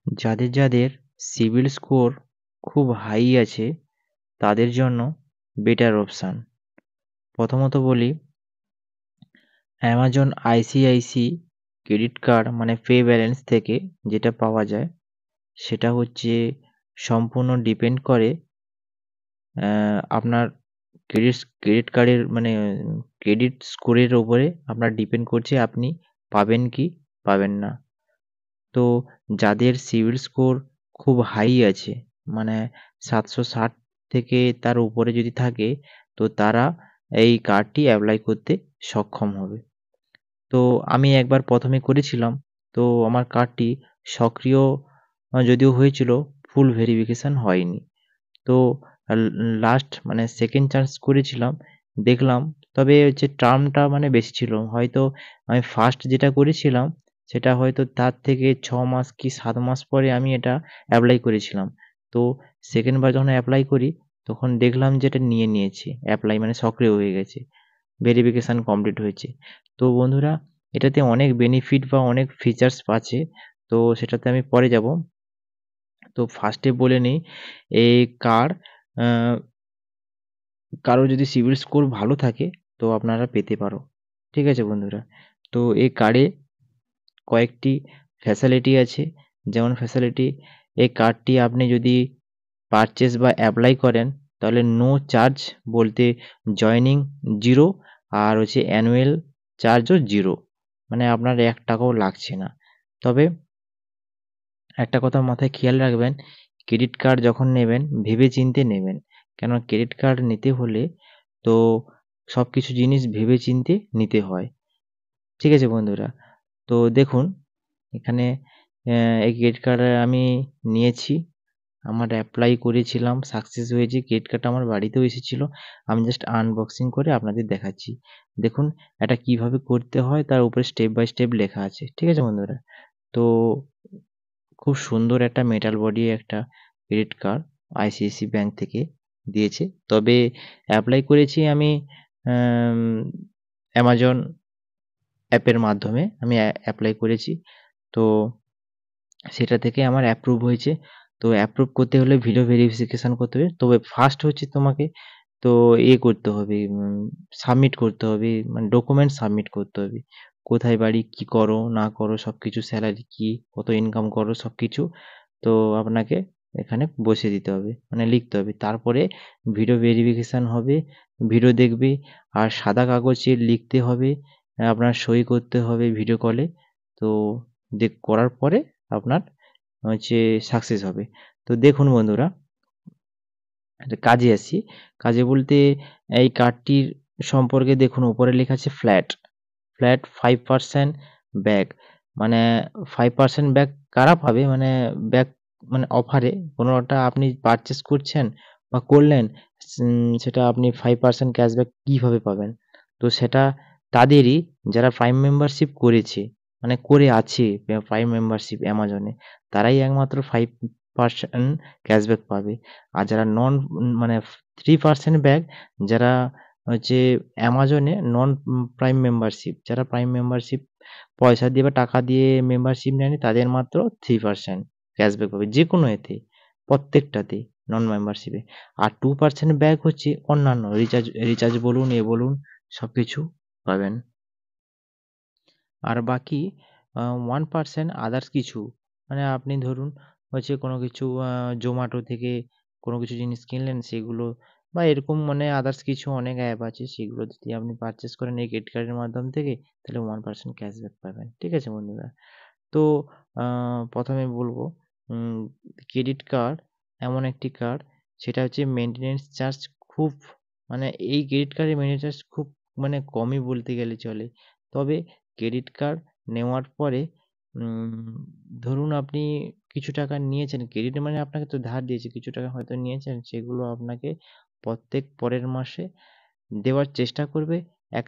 যাদের সিবিল স্কোর খুব হাই আছে তাদের জন্য বেটার অপশান। প্রথমত বলি, অ্যামাজন আইসিআইসি ক্রেডিট কার্ড মানে পে ব্যালেন্স থেকে যেটা পাওয়া যায় সেটা হচ্ছে সম্পূর্ণ ডিপেন্ড করে আপনার ক্রেডিট কার্ডের মানে ক্রেডিট স্কোরের উপরে আপনার ডিপেন্ড করছে আপনি পাবেন কি পাবেন না। তো যাদের সিবিল স্কোর খুব হাই আছে মানে 760 থেকে তার উপরে যদি থাকে তো তারা এই কার্ডটি অ্যাপ্লাই করতে সক্ষম হবে। তো আমি একবার ১ম এ করেছিলাম। তো আমার কার্ডটি সক্রিয় যদিও হয়েছিল, ফুল ভেরিফিকেশন হয়নি। তো আল লাস্ট মানে সেকেন্ড চান্স করেছিলাম। দেখলাম, তবে হচ্ছে টার্মটা মানে বেশি ছিল। হয়তো আমি ফার্স্ট যেটা করেছিলাম সেটা হয়তো তার থেকে ৬ মাস কি ৭ মাস পরে আমি এটা এপ্লাই করেছিলাম। তো সেকেন্ড বার যখন এপ্লাই করি তখন দেখলাম যে এটা নিয়ে নিয়েছে। এপ্লাই মানে সক্রিয় হয়ে গেছে। ভেরিফিকেশন কমপ্লিট হয়েছে। তো বন্ধুরা, এটাতে অনেক বেনিফিট বা অনেক ফিচার্স আছে। তো সেটাতে আমি পরে যাব। তো ফার্স্টে বলে নিই, এই কার্ড আ কারো যদি সিবিল স্কোর ভালো থাকে তো আপনারা পেতে পারো। ঠিক আছে বন্ধুরা? তো এই কার্ডে কয়েকটি ফ্যাসিলিটি আছে। যেমন ফ্যাসিলিটি, এই কার্ডটি আপনি যদি পারচেজ বা এপ্লাই করেন তাহলে নো চার্জ বলতে জয়েনিং 0 আর হচ্ছে অ্যানুয়াল চার্জও 0, মানে আপনার ৳১ লাগছে না। তবে একটা কথা মাথায় খেয়াল রাখবেন, ক্রেডিট কার্ড যখন নেবেন ভেবে-চিন্তে নেবেন। কেননা ক্রেডিট কার্ড নিতে হলে তো সবকিছু জিনিস ভেবে-চিন্তে নিতে হয়। ঠিক আছে বন্ধুরা? তো দেখুন, এখানে এই ক্রেডিট কার্ড আমি নিয়েছি। আমার এপ্লাই করেছিলাম, সাকসেস হয়েছে। ক্রেডিট কার্ডটা আমার বাড়িতেও এসেছিল। আমি জাস্ট আনবক্সিং করে আপনাদের দেখাচ্ছি। দেখুন এটা কিভাবে করতে হয় তার উপরে স্টেপ বাই স্টেপ লেখা আছে। ঠিক আছে বন্ধুরা? তো খুব সুন্দর একটা মেটাল বডি একটা ক্রেডিট কার্ড আইসিআইসি ব্যাংক থেকে দিয়েছে। তবে এপ্লাই করেছি আমি অ্যাম অ্যামাজন অ্যাপের মাধ্যমে আমি এপ্লাই করেছি। তো সেটা থেকে আমার অ্যাপ্রুভ হয়েছে। তো অ্যাপ্রুভ করতে হলে ভিডিও ভেরিফিকেশন করতে হবে। তবে ফার্স্ট হচ্ছে তোমাকে তো করতে হবে, সাবমিট করতে হবে, মানে ডকুমেন্ট সাবমিট করতে হবে। কোথায় বাড়ি, কি করো না করো সবকিছু, স্যালারি কি, কত ইনকাম করো সবকিছু তো আপনাকে এখানে বসিয়ে দিতে হবে। মানে লিখতে হবে। তারপরে ভিডিও ভেরিফিকেশন হবে, ভিডিও দেখবে আর সাদা কাগজে লিখতে হবে, আপনার সই করতে হবে ভিডিও কলে। তো করার পরে আপনার হচ্ছে সাকসেস হবে। তো দেখুন বন্ধুরা, একটা কাজে আসি। কাজে বলতে এই কার্ডটির সম্পর্কে দেখুন উপরে লেখা আছে ফ্ল্যাট। Flat 5% back. মানে 5% ব্যাক কারা পাবে? মানে ব্যাক মানে অফারে কোনোটা আপনি পারচেজ করছেন বা করলেন, সেটা আপনি 5% ক্যাশব্যাক কিভাবে পাবেন? তো সেটা তাদেরই যারা প্রাইম মেম্বারশিপ করেছে, মানে করে আছে প্রাইম মেম্বারশিপ অ্যামাজনে, তারাই একমাত্র 5% ক্যাশব্যাক পাবে। আর যারা নন মানে 3% ব্যাক, যারা হচ্ছে অ্যামাজনে নন প্রাইম মেম্বারশিপ, যারা প্রাইম মেম্বারশিপ পয়সা দিয়ে বা টাকা দিয়ে মেম্বারশিপ নেয়নি তাদের মাত্র 3% ক্যাশব্যাক পাবে। যেকোনো এতে, প্রত্যেকটাতেই নন মেম্বারশিপে। আর 2% ব্যাক হচ্ছে অন্যান্য রিচার্জ বলুন, বলুন সবকিছু পাবেন। আর বাকি 1% আদার্স কিছু, মানে আপনি ধরুন হচ্ছে কোনো কিছু Zomato থেকে কোনো কিছু জিনিস কিনলেন সেগুলো বা এরকম মানে আদার্স কিছু অনেক অ্যাপ আছে সেগুলো যদি আপনি পারচেজ করেন এই ক্রেডিট কার্ডের মাধ্যম থেকে তাহলে 1% ক্যাশব্যাক পাবেন। ঠিক আছে বন্ধুরা? তো আ ১ম এ বলব, উম ক্রেডিট কার্ড এমন একটি কার্ড সেটা হচ্ছে মেইনটেন্যান্স চার্জ খুব, মানে এই ক্রেডিট কার্ডের মেইনটেন্যান্স চার্জ খুব মানে কমই বলতে গেলে চলে। তবে ক্রেডিট কার্ড নেওয়ার পরে উম ধরুন আপনি কিছু টাকা নিয়েছেন, ক্রেডিট মানে আপনাকে তো ধার দিয়েছে, কিছু টাকা হয়তো নিয়েছেন সেগুলো আপনাকে প্রত্যেক পরের মাসে দেওয়ার চেষ্টা করবে। ১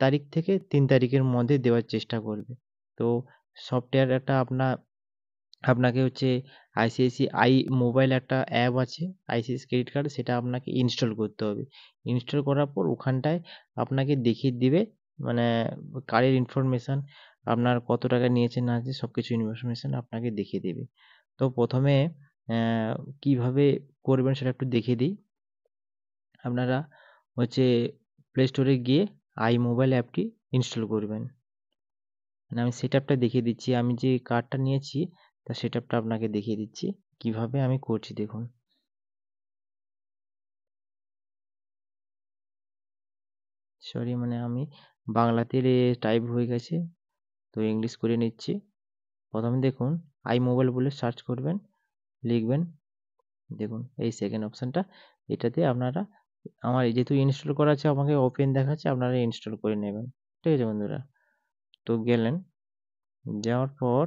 তারিখ থেকে ৩ তারিখের মধ্যে দেওয়ার চেষ্টা করবে। তো সফটওয়্যার একটা আপনাকে হচ্ছে আইসিআইসিআই মোবাইল একটা অ্যাপ আছে আইসিআইসি ক্রেডিট কার্ড, সেটা আপনাকে ইনস্টল করতে হবে। ইনস্টল করার পর ওখানটায় আপনাকে দেখিয়ে দিবে মানে কার্ডের ইনফরমেশন, আপনার কত টাকা নিয়েছে না আছে সবকিছু ইনফরমেশন আপনাকে দেখিয়ে দেবে। তো প্রথমে কিভাবে করবেন সেটা একটু দেখিয়ে দিই। আপনারা হচ্ছে প্লে স্টোরে গিয়ে মোবাইল অ্যাপটি ইনস্টল করবেন। মানে আমি সেটআপটা দেখিয়ে দিচ্ছি। আমি যে কার্ডটা নিয়েছি তার সেটআপটা আপনাকে দেখিয়ে দিচ্ছি। কিভাবে আমি করছি দেখুন। সরি, মানে আমি বাংলাতে টাইপ হয়ে গেছে, তো ইংলিশ করে নিচ্ছি। প্রথমে দেখুন মোবাইল বলে সার্চ করবেন, লিখবেন। দেখুন এই সেকেন্ড অপশনটা, এটাতে আপনারা, আমার যেহেতু ইনস্টল করা আছে আমাকে ওপেন দেখাচ্ছে, আপনারা ইনস্টল করে নেবেন। ঠিক আছে বন্ধুরা? তো গেলেন, যাওয়ার পর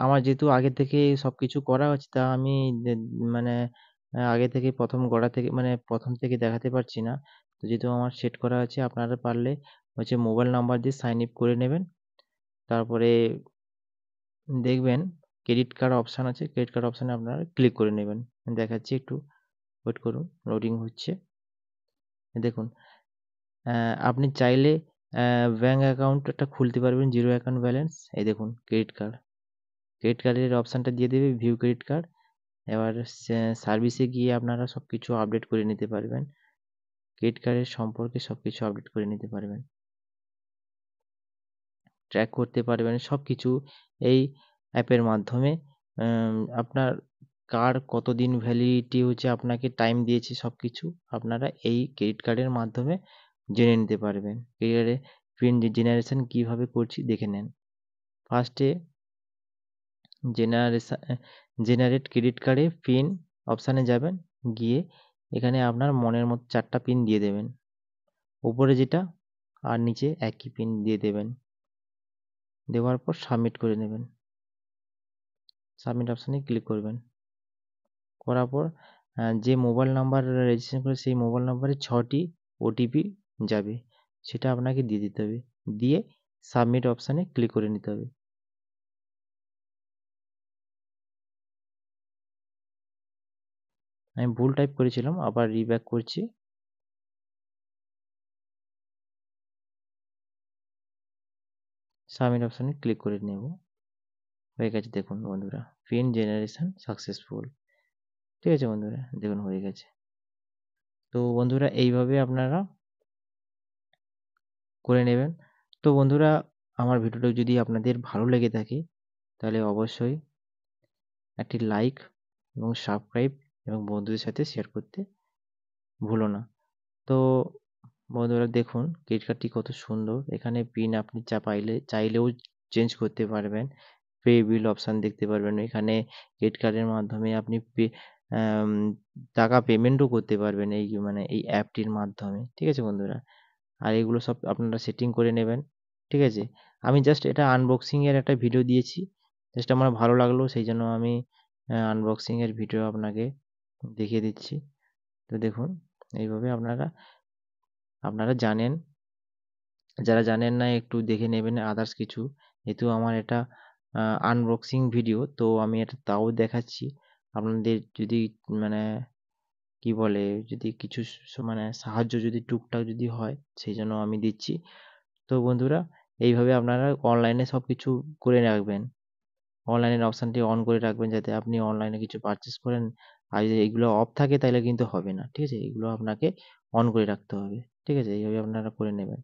আমার যেহেতু আগে থেকেই সবকিছু করা আছে, তা আমি দে মানে আগে থেকে ১ম গড়া থেকে, মানে ১ম থেকে দেখাতে পারছি না। তো যেহেতু আমার সেট করা আছে, আপনারা পারলে হচ্ছে মোবাইল নাম্বার দিয়ে সাইন ইন করে নেবেন। তারপরে দেখবেন ক্রেডিট কার্ড অপশন আছে, ক্রেডিট কার্ড অপশনে আপনারা ক্লিক করে নেবেন। দেখাচ্ছি, একটু ওয়েট করুন, লোডিং হচ্ছে। দেখুন, আপনি চাইলে ব্যাংক অ্যাকাউন্ট একটা খুলতে পারবেন, জিরো অ্যাকাউন্ট ব্যালেন্স। এই দেখুন ক্রেডিট কার্ড। ক্রেডিট কার্ডের অপশনটা দিয়ে দেবে ভিউ ক্রেডিট কার্ড। এবার সার্ভিসে গিয়ে আপনারা সবকিছু আপডেট করে নিতে পারবেন। ক্রেডিট কার্ডের সম্পর্কে সবকিছু আপডেট করে নিতে পারবেন। ট্র্যাক করতে পারবেন সবকিছু এই অ্যাপের মাধ্যমে। আপনার কার্ড কতদিন ভ্যালিডিটি হচ্ছে, আপনাকে টাইম দিয়েছে, সবকিছু আপনারা এই ক্রেডিট কার্ডের মাধ্যমে জেনে নিতে পারবেন। ক্রেডিট কার্ডে পিন জেনারেশন কিভাবে করছি দেখে নেন। ফার্স্টে জেনারেট ক্রেডিট কার্ডে পিন অপশানে যাবেন, গিয়ে এখানে আপনার মনের মতো ৪ টা পিন দিয়ে দেবেন। উপরে যেটা আর নিচে একই পিন দিয়ে দেবেন। দেওয়ার পর সাবমিট করে নেবেন। সাবমিট অপশানে ক্লিক করবেন। করার পর যে মোবাইল নাম্বার রেজিস্ট্রেশন করে সেই মোবাইল নাম্বারে ৬ টি ওটিপি যাবে। সেটা আপনাকে দিয়ে দিতে হবে। দিয়ে সাবমিট অপশানে ক্লিক করে নিতে হবে। আমি ভুল টাইপ করেছিলাম, আবার রিব্যাক করছি। সাবমিট অপশানে ক্লিক করে নেব। হয়ে গেছে দেখুন বন্ধুরা, পিন জেনারেশন সাকসেসফুল। ঠিক আছে বন্ধুরা? দেখুন হয়ে গেছে। তো বন্ধুরা এইভাবে আপনারা করে নেবেন। তো বন্ধুরা, আমার ভিডিওটা যদি আপনাদের ভালো লেগে থাকে তাহলে অবশ্যই একটি লাইক এবং সাবস্ক্রাইব এবং বন্ধুদের সাথে শেয়ার করতে ভুলো না। তো বন্ধুরা দেখুন ক্রেডিট কার্ডটি কত সুন্দর। এখানে পিন আপনি চাইলেও চেঞ্জ করতে পারবেন। পে বিল অপশান দেখতে পারবেন। এখানে ক্রেডিট কার্ডের মাধ্যমে আপনি আম টাকা পেমেন্টও করতে পারবেন, এই মানে এই অ্যাপটির মাধ্যমে। ঠিক আছে বন্ধুরা? আর এগুলো সব আপনারা সেটিং করে নেবেন। ঠিক আছে? আমি জাস্ট এটা আনবক্সিং এর একটা ভিডিও দিয়েছি। জাস্ট আমার ভালো লাগলো, সেইজন্য আমি আনবক্সিং এর ভিডিও আপনাকে দেখিয়ে দিচ্ছি। তো দেখুন এইভাবে আপনারা আপনারা জানেন, যারা জানেন না একটু দেখে নেবেন আদার্স কিছু। যেহেতু আমার এটা আনবক্সিং ভিডিও, তো আমি এটা তাও দেখাচ্ছি। আপনাদের যদি মানে কি বলে, যদি কিছু মানে সাহায্য যদি টুকটাক যদি হয়, সেইজন্য আমি দিচ্ছি। তো বন্ধুরা এইভাবে আপনারা অনলাইনে সবকিছু করে রাখবেন। অনলাইনের অপশনটি অন করে রাখবেন, যাতে আপনি অনলাইনে কিছু পারচেজ করেন। আর যদি এগুলো অফ থাকে তাহলে কিন্তু হবে না। ঠিক আছে? এগুলো আপনাকে অন করে রাখতে হবে। ঠিক আছে? এইভাবে আপনারা করে নেবেন।